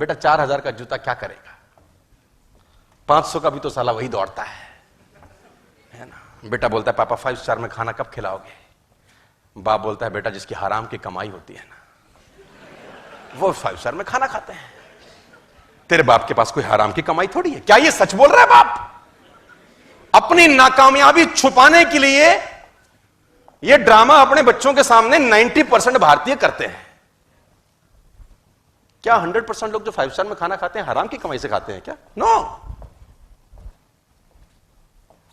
बेटा 4,000 का जूता क्या करेगा, 500 का भी तो साला वही दौड़ता है ना। बेटा बोलता है पापा 5 स्टार में खाना कब खिलाओगे। बाप बोलता है बेटा जिसकी हराम की कमाई होती है ना, वो 5 स्टार में खाना खाते हैं। तेरे बाप के पास कोई हराम की कमाई थोड़ी है। क्या ये सच बोल रहा है बाप? अपनी नाकामयाबी छुपाने के लिए ये ड्रामा अपने बच्चों के सामने 90% भारतीय करते हैं। क्या 100% लोग जो 5 स्टार में खाना खाते हैं हराम की कमाई से खाते हैं क्या? नो।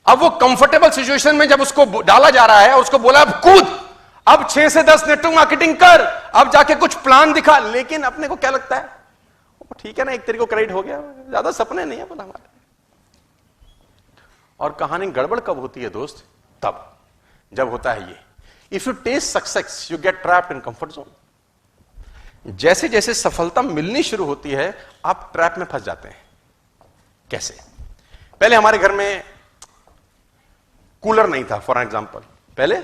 अब वो कंफर्टेबल सिचुएशन में जब उसको डाला जा रहा है, उसको बोला अब कूद, अब 6 से 10 नेटवर्क मार्केटिंग कर, अब जाके कुछ प्लान दिखा। लेकिन अपने को क्या लगता है, ठीक है ना, एक तरीके को क्रेडिट हो गया, ज्यादा सपने नहीं है बोला हमारे। और कहानी गड़बड़ कब होती है दोस्त? तब जब होता है ये, if you taste success you get trapped in comfort zone. जैसे जैसे सफलता मिलनी शुरू होती है आप ट्रैप में फंस जाते हैं। कैसे? पहले हमारे घर में कूलर नहीं था, फॉर एग्जाम्पल, पहले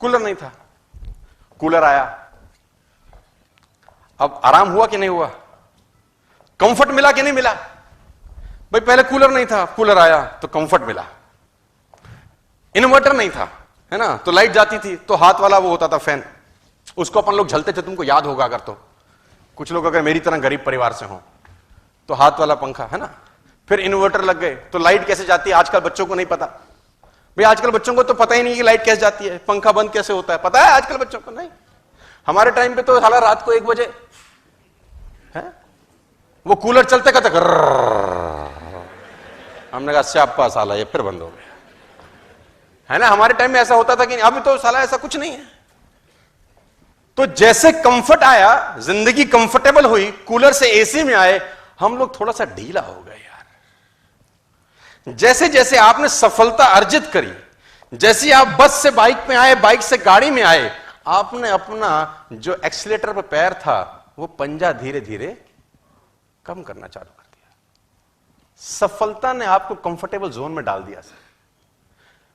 कूलर नहीं था, कूलर आया, अब आराम हुआ कि नहीं हुआ, कंफर्ट मिला कि नहीं मिला? भाई पहले कूलर नहीं था, कूलर आया तो कंफर्ट मिला। इन्वर्टर नहीं था, है ना, तो लाइट जाती थी तो हाथ वाला वो होता था फैन, उसको अपन लोग झलते थे, तुमको याद होगा अगर तो, कुछ लोग अगर मेरी तरह गरीब परिवार से हो तो हाथ वाला पंखा, है ना। फिर इन्वर्टर लग गए तो लाइट कैसे जाती है आजकल बच्चों को नहीं पता। भाई आजकल बच्चों को तो पता ही नहीं कि लाइट कैसे जाती है, पंखा बंद कैसे होता है, पता है आजकल बच्चों को? नहीं। हमारे टाइम पे तो साला रात को 1 बजे है वो कूलर चलते कहते, हमने कहा स्यापा साला ये फिर बंद हो गया, है ना। हमारे टाइम में ऐसा होता था कि अभी तो साला ऐसा कुछ नहीं है। तो जैसे कंफर्ट आया, जिंदगी कंफर्टेबल हुई, कूलर से एसी में आए, हम लोग थोड़ा सा ढीला हो गए यार। जैसे जैसे आपने सफलता अर्जित करी, जैसे आप बस से बाइक में आए, बाइक से गाड़ी में आए, आपने अपना जो एक्सीलेटर पर पैर था वो पंजा धीरे धीरे कम करना चालू कर दिया। सफलता ने आपको कंफर्टेबल जोन में डाल दिया।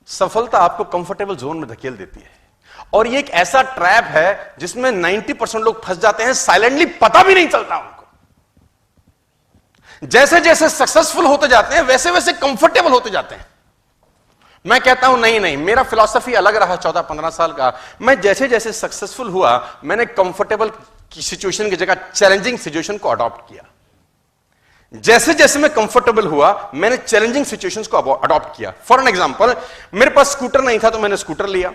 सफलता आपको कंफर्टेबल जोन में धकेल देती है, और ये एक ऐसा ट्रैप है जिसमें 90% लोग फंस जाते हैं, साइलेंटली, पता भी नहीं चलता उनको। जैसे जैसे सक्सेसफुल होते जाते हैं वैसे वैसे कंफर्टेबल होते जाते हैं। मैं कहता हूं नहीं नहीं, मेरा फिलॉसफी अलग रहा 14-15 साल का। मैं जैसे जैसे सक्सेसफुल हुआ मैंने कंफर्टेबल की सिचुएशन की जगह चैलेंजिंग सिचुएशन को अडॉप्ट किया। जैसे जैसे मैं कंफर्टेबल हुआ मैंने चैलेंजिंग सिचुएशंस को अडॉप्ट किया। फॉर एन एग्जांपल, मेरे पास स्कूटर नहीं था तो मैंने स्कूटर लिया,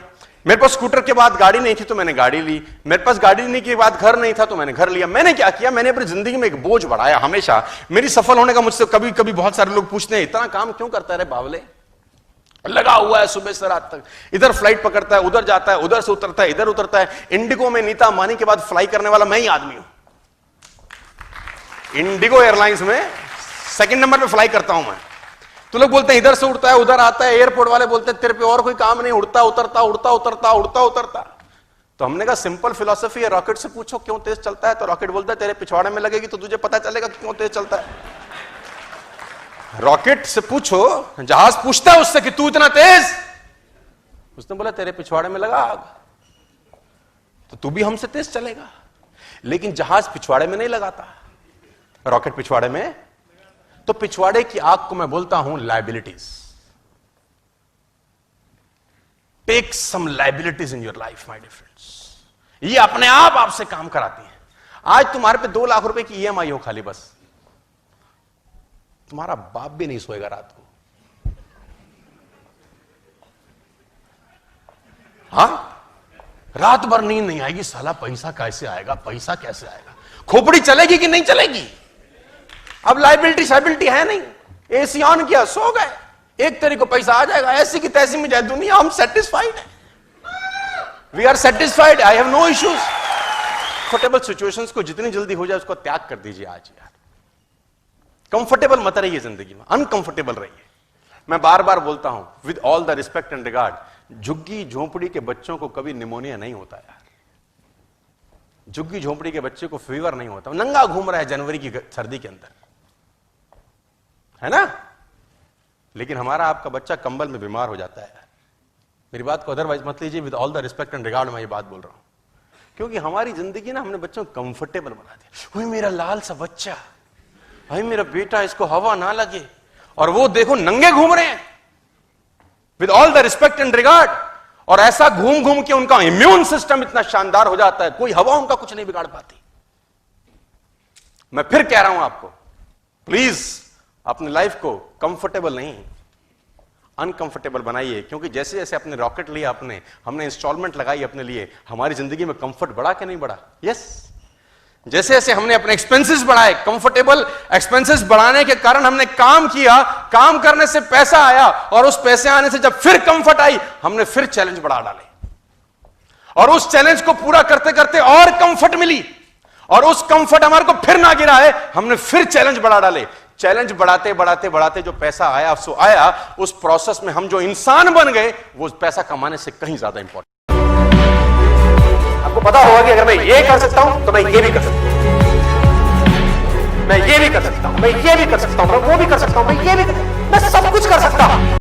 मेरे पास स्कूटर के बाद गाड़ी नहीं थी तो मैंने गाड़ी ली, मेरे पास गाड़ी लेने के बाद घर नहीं था तो मैंने घर लिया। मैंने क्या किया, मैंने अपनी जिंदगी में एक बोझ बढ़ाया। हमेशा मेरी सफल होने का मुझसे कभी कभी बहुत सारे लोग पूछते हैं इतना काम क्यों करता है रे बावले, लगा हुआ है सुबह से रात तक, इधर फ्लाइट पकड़ता है, उधर जाता है, उधर से उतरता है, इधर उतरता है। इंडिगो में नीता अंबानी के बाद फ्लाई करने वाला मैं ही आदमी हूं। इंडिगो एयरलाइंस में 2nd नंबर पे फ्लाई करता हूं मैं। तो लोग बोलते हैं इधर से उड़ता है उधर आता है, एयरपोर्ट वाले बोलते हैं तेरे पे और कोई काम नहीं, उड़ता उतरता उड़ता उतरता उड़ता उतरता। तो हमने कहा सिंपल फिलॉसफी है, रॉकेट से पूछो क्यों तेज चलता है, तो रॉकेट बोलता है तेरे पिछवाड़े में लगेगी तो तुझे पता चलेगा क्यों तेज चलता है। रॉकेट से पूछो, जहाज पूछता है उससे कि तू इतना तेज, उसने बोला तेरे पिछवाड़े में लगा आग, तो तू भी हमसे तेज चलेगा। लेकिन जहाज पिछवाड़े में नहीं लगाता, रॉकेट पिछवाड़े में। तो पिछवाड़े की आग को मैं बोलता हूं liabilities. Take some liabilities in your life my dear friends. ये अपने आप आपसे काम कराती है। आज तुम्हारे पे 2 लाख रुपए की ईएमआई हो खाली, बस तुम्हारा बाप भी नहीं सोएगा रात को। हाँ, रात भर नींद नहीं आएगी, साला पैसा कैसे आएगा, पैसा कैसे आएगा, खोपड़ी चलेगी कि नहीं चलेगी। अब लाइबिलिटी साइबिलिटी है नहीं, एसी ऑन किया सो गए, एक तरीके को पैसा आ जाएगा, ऐसी की तैसी में जाए दुनिया, हम सेटिस्फाइड है, we are satisfied, I have no issues. Comfortable situations को जितनी जल्दी हो जाए उसको त्याग कर दीजिए आज यार। कंफर्टेबल मत रहिए जिंदगी में, अनकंफर्टेबल रहिए। मैं बार बार बोलता हूं with all the respect and regard, झुग्गी झोंपड़ी के बच्चों को कभी निमोनिया नहीं होता यार। झुग्गी झोंपड़ी के बच्चे को फीवर नहीं होता, नंगा घूम रहा है जनवरी की सर्दी के अंदर, है ना। लेकिन हमारा आपका बच्चा कंबल में बीमार हो जाता है। मेरी बात को अदरवाइज मत लीजिए, with all the respect and regard मैं ये बात बोल रहा हूं। क्योंकि हमारी जिंदगी ना हमने बच्चों को कंफर्टेबल बना दिया। वही मेरा लाल सा बच्चा, भाई मेरा बेटा, इसको हवा ना लगे, और वो देखो नंगे घूम रहे हैं with all the respect and regard, और ऐसा घूम घूम के उनका इम्यून सिस्टम इतना शानदार हो जाता है, कोई हवा उनका कुछ नहीं बिगाड़ पाती। मैं फिर कह रहा हूं आपको, प्लीज अपनी लाइफ को कंफर्टेबल नहीं अनकंफर्टेबल बनाइए, क्योंकि जैसे जैसे अपने रॉकेट लिया हमने इंस्टॉलमेंट लगाई अपने लिए, हमारी जिंदगी में कंफर्ट बढ़ा कि नहीं बढ़ा? यस। जैसे जैसे हमने अपने एक्सपेंसेस बढ़ाए, कंफर्टेबल एक्सपेंसेस बढ़ाने के कारण हमने काम किया, काम करने से पैसा आया, और उस पैसे आने से जब फिर कंफर्ट आई, हमने फिर चैलेंज बढ़ा डाले, और उस चैलेंज को पूरा करते करते और कंफर्ट मिली, और उस कंफर्ट हमारे को फिर ना गिरा है, हमने फिर चैलेंज बढ़ा डाले। चैलेंज बढ़ाते बढ़ाते बढ़ाते जो पैसा आया सो आया, उस प्रोसेस में हम जो इंसान बन गए, वो पैसा कमाने से कहीं ज्यादा इंपॉर्टेंट। आपको पता होगा कि अगर मैं ये कर सकता हूं तो मैं ये भी कर सकता हूं, मैं ये भी कर सकता हूं, मैं ये भी कर सकता हूं, मैं वो भी कर सकता हूं, मैं ये भी कर सकता हूं।